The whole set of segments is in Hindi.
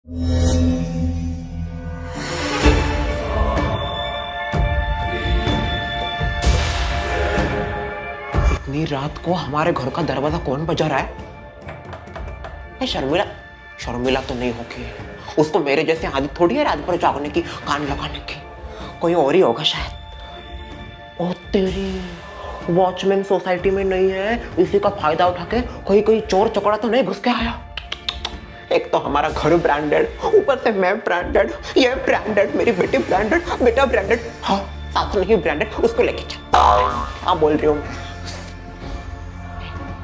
इतनी रात को हमारे घर का दरवाजा कौन बजा रहा है? शर्मिला, शर्मिला तो नहीं होगी। उसको मेरे जैसे आदत थोड़ी है रात भर जागने की, कान लगाने की। कोई और ही होगा शायद। ओ तेरी, वॉचमैन सोसाइटी में नहीं है, इसी का फायदा उठा के कोई चोर चकोड़ा तो नहीं घुस के आया। एक तो हमारा घर ब्रांडेड, ऊपर से मैं ब्रांडेड, ये ब्रांडेड, मेरी बेटी ब्रांडेड, बेटा ब्रांडेड, हाँ साथ नहीं ब्रांडेड, उसको लेके चल। हाँ बोल रही हूँ,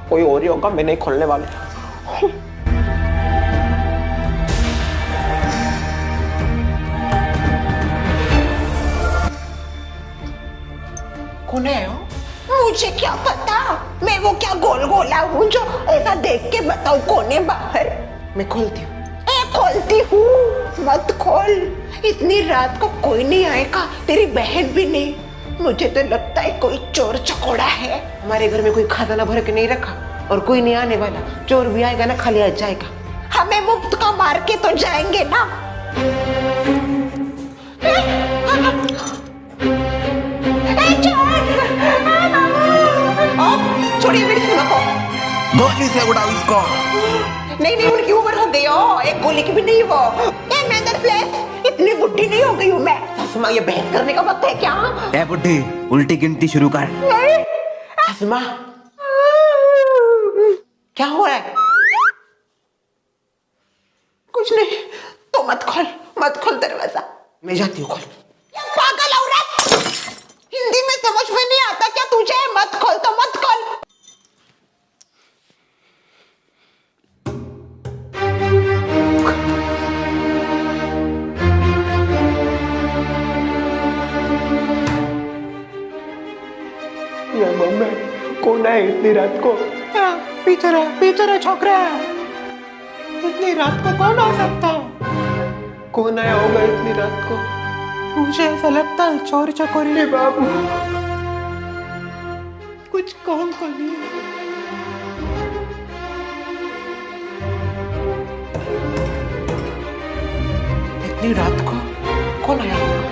कोई और ही होगा, मैं नहीं खोलने वाली। कौन है वो? मुझे क्या पता, मैं वो क्या गोल गोला हूँ जो ऐसा देख के बताऊँ कौन है बाहर। मैं खोलती हूँ। खोलती हूँ, मत खोल। इतनी रात को कोई नहीं आएगा, तेरी बहन भी नहीं। मुझे तो लगता है कोई चोर चकोड़ा है। हमारे घर में कोई खजाना भर के नहीं रखा और कोई नहीं आने वाला। चोर भी आएगा ना, खाली आ जाएगा। हमें मुफ्त का मार के तो जाएंगे ना। छोड़िए मेरी सुनो को। गोली से उड़ाओ इसको। नहीं, उनकी उम्र हो गई हो, एक गोली की भी नहीं वो। इतनी बुढ़ी नहीं हो गई हूँ मैं। हसमा, ये बहस करने का वक्त है क्या? ए बुढ़ी, उल्टी गिनती शुरू कर। हसमा, क्या हो रहा है? कुछ नहीं, तो मत खोल दरवाजा। मैं जाती हूँ, खोल। पागल औरत, हिंदी में समझ में नहीं आता क्या तुझे? मत खोल तो मत खोल। ये मम्मी कौन है इतनी रात को? पीछे रहे छोकरा। इतनी रात को कौन आ सकता है? कौन आया होगा इतनी रात को? मुझे ऐसा लगता है चोर चकोरी। बाबू, कुछ कौन को नहीं। इतनी रात को कौन आया होगा?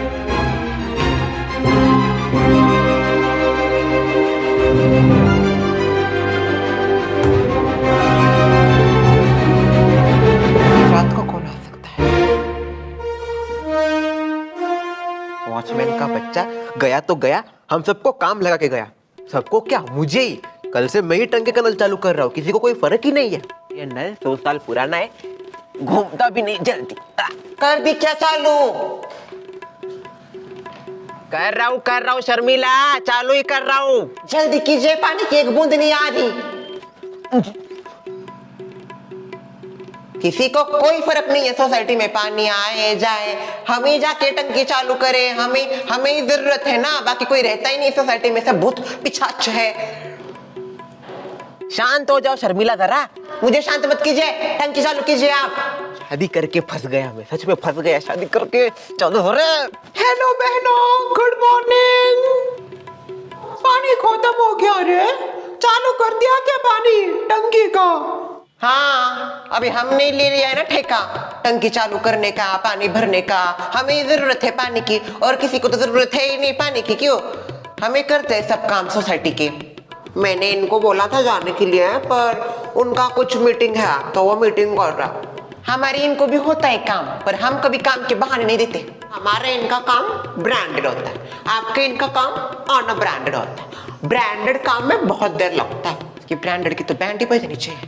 रात को कौन आ सकता है? वॉचमैन का बच्चा गया तो गया, हम सबको काम लगा के गया। सबको क्या, मुझे ही। कल से मैं ही टंके का नल चालू कर रहा हूँ, किसी को कोई फर्क ही नहीं है। ये नल 100 साल पुराना है, घूमता भी नहीं जल्दी। कर दी क्या चालू? कर रहा हूँ शर्मिला, चालू ही कर रहा हूँ। जल्दी कीजिए, पानी की एक बूंद नहीं आ रही। किसी को कोई फर्क नहीं है सोसाइटी में, पानी आए जाए, हमें जाके टंकी चालू करें, हमें ही जरूरत है ना। बाकी कोई रहता ही नहीं सोसाइटी में, सब भूत पिशाच है। शांत हो जाओ शर्मिला जरा। मुझे शांत मत कीजिए, टंकी चालू कीजिए आप। शादी करके फंस गया मैं, सच में फंस गया। शादी करके चालू हो रहे। हेलो बहनों, गुड मॉर्निंग। पानी खत्म हो गया रे, चालू कर दिया क्या पानी टंकी का? हाँ, अभी हमने ले लिया है ना ठेका टंकी चालू करने का, पानी भरने का। हमें जरूरत है पानी की, और किसी को तो जरूरत है ही नहीं पानी की। क्यों? हमें करते हैं सब काम सोसाइटी के। मैंने इनको बोला था जाने के लिए, पर उनका कुछ मीटिंग है तो वो मीटिंग कर रहा। हमारी इनको भी होता है काम, पर हम कभी काम के बहाने नहीं देते। हमारे इनका काम ब्रांडेड होता है, आपके इनका काम अन ब्रांडेड होता है। ब्रांडेड काम में बहुत देर लगता है, कि ब्रांडेड की तो बैंड ही बजनी चाहिए।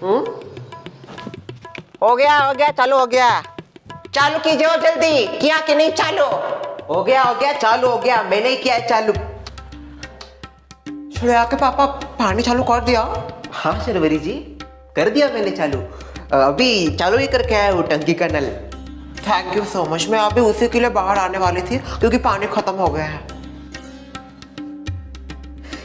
हो गया, चालू हो गया। चालू कीजिए जल्दी, किया कि नहीं चालू? हो गया, चालू हो गया। मैंने ही किया है चालू। छोड़े आके पापा पानी चालू कर दिया? हाँ शर्वरी जी, कर दिया मैंने चालू। अभी चालू ही करके आया वो टंकी का नल। Thank you so much. मैं अभी उसी के लिए बाहर आने वाली थी, क्योंकि पानी खत्म हो गया है।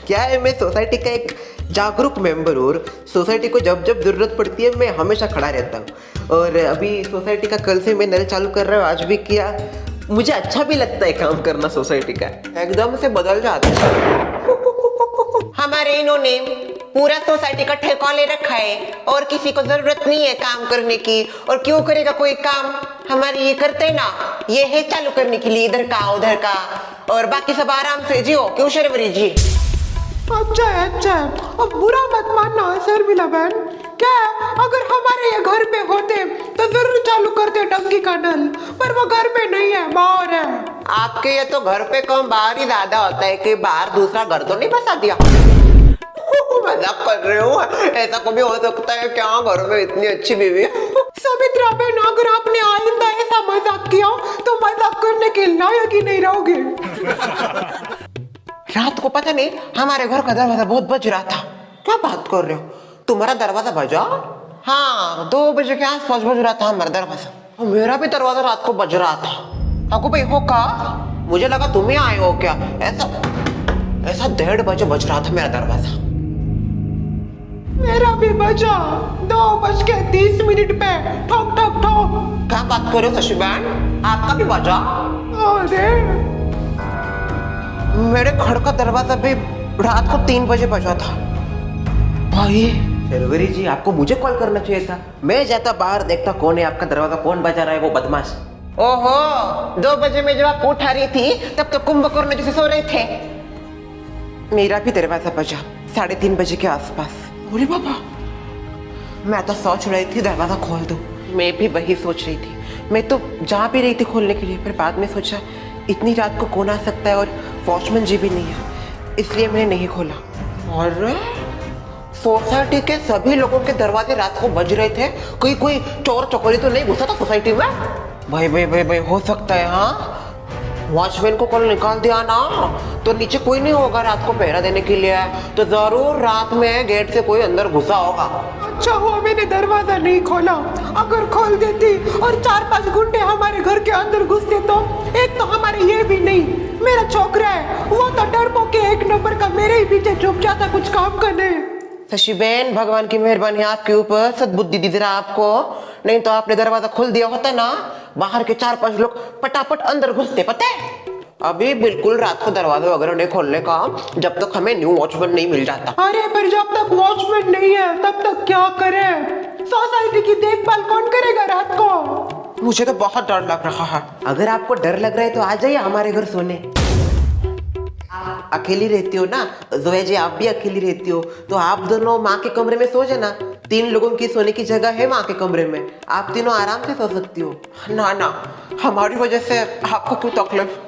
क्या है, मैं सोसाइटी का एक जागरूक मेंबर हूँ, और सोसाइटी को जब जब जरूरत पड़ती है मैं हमेशा खड़ा रहता हूँ। और अभी सोसाइटी का कल से मैं नल चालू कर रहा हूँ, आज भी किया। मुझे अच्छा भी लगता है काम करना सोसाइटी का, एकदम से बदल जाता है। हमारे इन्होंने पूरा सोसाइटी का ठेका ले रखा है, और किसी को जरूरत नहीं है काम करने की। और क्यों करेगा कोई काम? हमारे ये करते ना, ये है चालू करने के लिए इधर का उधर का, और बाकी सब आराम से जियो। क्यों शर्वरी जी? अच्छा है, अच्छा है। अब बुरा मत मानना शर्मिला बहन। क्या है, अगर हमारे ये घर पे होते तो जरूर चालू करते टंकी का नल, पर वो घर पे नहीं है, बाहर है। आपके ये तो घर पे कम बाहर ही ज्यादा होता है कि बाहर दूसरा घर तो नहीं बसा दिया? मजाक कर रहे हो, ऐसा कभी हो सकता है क्या घर में इतनी अच्छी बीवी? सुमित्रा बहन, अगर आपने आइंदा ऐसा मजाक किया तो मजाक करने के लायक ही नहीं रहोगे। रात को पता नहीं हमारे घर का दरवाजा बहुत बज रहा था। क्या बात कर रहे हो? तुम्हारा दरवाजा बजा? हाँ, 2 बजे के आसपास बज रहा था हमारा दरवाजा। मेरा भी दरवाजा रात को बज रहा था। आपको भाई हो का? मुझे लगा तुम ही आए हो क्या। ऐसा 1:30 बजे बज रहा था मेरा दरवाजा। मेरा भी बजा 2:30 पे, ठोक ठोक ठोक। क्या बात कर रहे हो शशि बहन, आपका भी बजा? अरे मेरे घर का दरवाजा भी रात को 3 बजे बजा था। भाई शर्वरी जी, आपको मुझे कॉल करना चाहिए था। मैं जाता बाहर देखता कौन है आपका दरवाजा कौन बजा रहा है, वो बदमाश। ओहो, 2 बजे में जब आप उठा रही थी तब तो कुंभकर्ण जैसे सो रहे थे। मेरा भी दरवाजा बजा 3:30 बजे के आसपास। अरे बाबा, मैं तो सोच रही थी दरवाजा खोल दूं। मैं भी वही सोच रही थी। मैं तो जा भी रही थी खोलने के लिए, फिर बाद में सोचा इतनी रात को कौन आ सकता है, और वॉचमैन जी भी नहीं है, इसलिए मैंने नहीं खोला। और सोसाइटी के सभी लोगों के दरवाजे रात को बज रहे थे। कोई चोर चकोरी तो नहीं घुसा था सोसाइटी में? भाई हो सकता है। हाँ, वॉचमैन को कल निकाल दिया ना तो नीचे कोई नहीं होगा रात को पहरा देने के लिए, तो जरूर रात में गेट से कोई अंदर घुसा होगा। अच्छा हुआ मैंने दरवाजा नहीं खोला। अगर खोल देती और 4-5 गुंडे हमारे घर के अंदर घुसते तो एक तो हमारे ये भी नहीं, मेरा छोकरा है वो तो डरपोक के 1 नंबर का, मेरे ही पीछे छुप जाता कुछ काम करने। शशि बहन, भगवान की मेहरबानी आपके ऊपर, सद्बुद्धि दी जरा आपको। नहीं तो आपने दरवाजा खोल दिया होता ना, बाहर के 4-5 लोग पटापट अंदर घुसते। पता है, अभी बिल्कुल रात को दरवाजा वगैरह नहीं खोलने का जब तक हमें न्यू वॉचमैन नहीं मिल जाता। अरे पर जब तक वॉचमैन नहीं है तब तक क्या करें? सोसाइटी की देखभाल कौन करेगा रात को? मुझे तो बहुत डर लग रहा है। अगर आपको डर लग रहा है तो आ जाइए हमारे घर सोने। आप अकेली रहती हो ना जोया जी, आप भी अकेली रहती हो, तो आप दोनों माँ के कमरे में सो जाना। 3 लोगों की सोने की जगह है माँ के कमरे में, आप तीनों आराम से सो सकती हो। ना, हमारी वजह से आपको क्यों तकलीफ?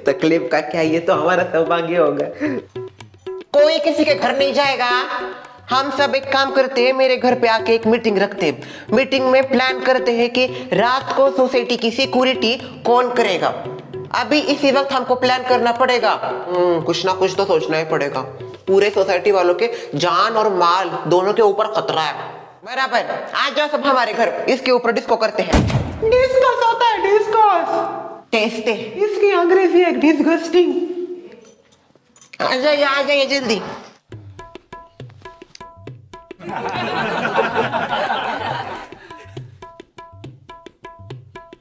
तकलीफ का क्या, ये तो हमारा सौभाग्य होगा। कोई किसी के घर नहीं जाएगा। हम सब एक काम करते हैं, मेरे घर पे आके एक मीटिंग रखते हैं। मीटिंग में प्लान करते हैं कि रात को सोसाइटी की सिक्योरिटी कौन करेगा। अभी इसी वक्त हमको प्लान करना पड़ेगा। कुछ ना कुछ तो सोचना ही पड़ेगा। पूरे सोसाइटी वालों के जान और माल दोनों के ऊपर खतरा है। बराबर, आ जाओ सब हमारे घर, इसके ऊपर डिस्को करते हैं। डिस्कस होता है, डिस्कस। टेस्टे, इसकी अंग्रेजी एक डिस्गस्टिंग। आ जाइए जल्दी।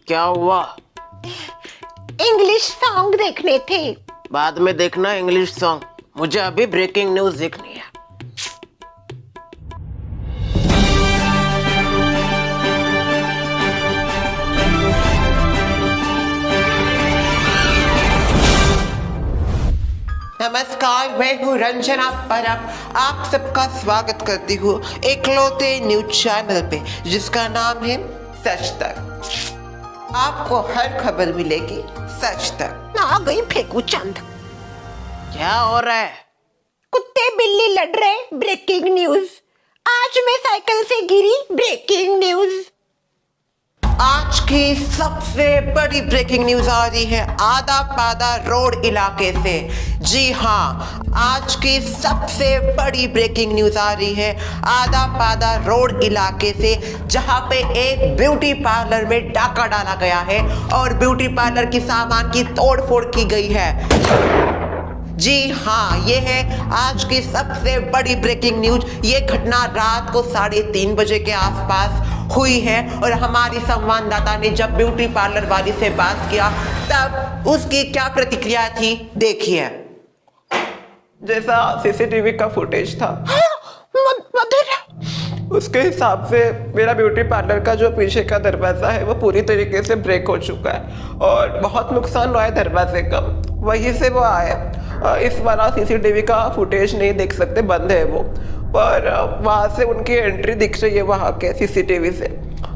क्या हुआ? इंग्लिश सॉन्ग देखने थे। बाद में देखना इंग्लिश सॉन्ग, मुझे अभी ब्रेकिंग न्यूज देखनी है। नमस्कार, मैं हूँ रंजना परब। आप सबका स्वागत करती हूँ एकलौते न्यूज चैनल पे, जिसका नाम है सच तक। आपको हर खबर मिलेगी सच तक। आ गई फेंकू चंद। क्या हो रहा है? कुत्ते बिल्ली लड़ रहे, ब्रेकिंग न्यूज। आज मैं साइकिल से गिरी, ब्रेकिंग न्यूज। आज की सबसे बड़ी ब्रेकिंग न्यूज आ रही है आदा पादा रोड इलाके से। जी हाँ, आज की सबसे बड़ी ब्रेकिंग न्यूज आ रही है आदा पादा रोड इलाके से, जहां पे एक ब्यूटी पार्लर में डाका डाला गया है और ब्यूटी पार्लर की सामान की तोड़फोड़ की गई है। जी हाँ, ये है आज की सबसे बड़ी ब्रेकिंग न्यूज। ये घटना रात को 3:30 बजे के आसपास हुई है और हमारी संवाददाता ने जब ब्यूटी पार्लर वाली से बात किया तब उसकी क्या प्रतिक्रिया थी, देखिए। जैसा सीसीटीवी का फुटेज था उसके हिसाब से मेरा ब्यूटी पार्लर का जो पीछे का दरवाज़ा है वो पूरी तरीके से ब्रेक हो चुका है और बहुत नुकसान हुआ है दरवाजे का। वहीं से वो आए। इस वाला सीसीटीवी का फुटेज नहीं देख सकते, बंद है वो, पर वहाँ से उनकी एंट्री दिख रही है वहाँ के सीसीटीवी से।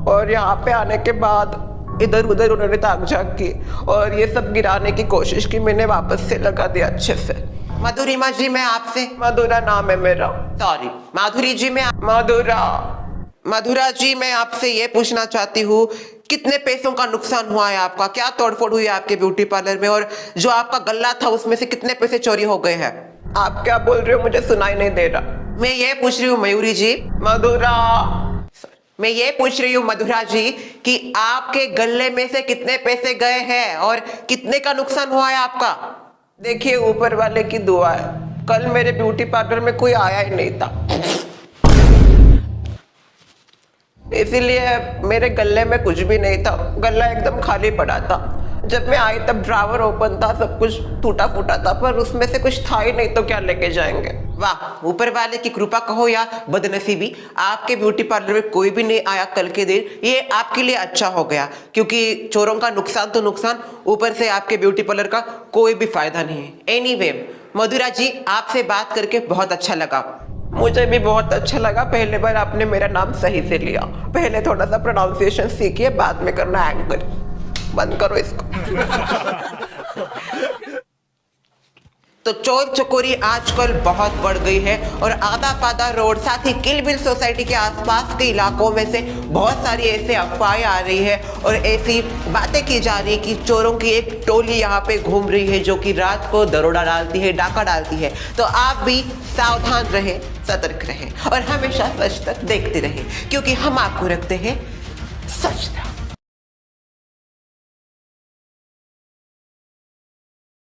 और यहाँ पे आने के बाद इधर उधर उन्होंने ताक झाँक की और ये सब गिराने की कोशिश की। मैंने वापस से लगा दिया अच्छे से। मधुरिमा जी, मैं आपसे, मधुरा नाम है मेरा। सॉरी माधुरी जी, मैं मधुरा जी, मैं आपसे ये पूछना चाहती हूँ, कितने पैसों का नुकसान हुआ है आपका? क्या तोड़फोड़ हुई है आपके ब्यूटी पार्लर में? और जो आपका गल्ला था उसमें से कितने पैसे चोरी हो गए हैं? आप क्या बोल रहे हो? मुझे सुनाई नहीं दे रहा। मैं ये पूछ रही हूँ मयूरी जी, मैं ये पूछ रही हूँ मधुरा जी कि आपके गल्ले में से कितने पैसे गए हैं और कितने का नुकसान हुआ है आपका? देखिए, ऊपर वाले की दुआ है, कल मेरे ब्यूटी पार्लर में कोई आया ही नहीं था, इसीलिए मेरे गले में कुछ भी नहीं था। गला एकदम खाली पड़ा था। जब मैं आई तब ड्रावर ओपन था, सब कुछ टूटा फूटा था, पर उसमें से कुछ था ही नहीं, तो क्या लेके जाएंगे। वाह, ऊपर वाले की कृपा कहो या बदनसीबी, आपके ब्यूटी पार्लर में कोई भी नहीं आया कल के दिन। ये आपके लिए अच्छा हो गया, क्योंकि चोरों का नुकसान तो नुकसान, ऊपर से आपके ब्यूटी पार्लर का कोई भी फायदा नहीं है। एनीवे मधुरा जी, आपसे बात करके बहुत अच्छा लगा। मुझे भी बहुत अच्छा लगा। पहले बार आपने मेरा नाम सही से लिया। पहले थोड़ा सा प्रोनाउंसिएशन सीखिए, बाद में करना एंकर। बंद करो इसको। तो चोर चकोरी आजकल बहुत बढ़ गई है और आधा पादा रोड, साथ ही किल बिल सोसाइटी के आसपास के इलाकों में से बहुत सारी ऐसे अफवाहें आ रही है और ऐसी बातें की जा रही है कि चोरों की एक टोली यहाँ पे घूम रही है जो कि रात को दरोड़ा डालती है, डाका डालती है। तो आप भी सावधान रहे, सतर्क रहे और हमेशा सच तक देखते रहे, क्योंकि हम आपको रखते हैं सच तक।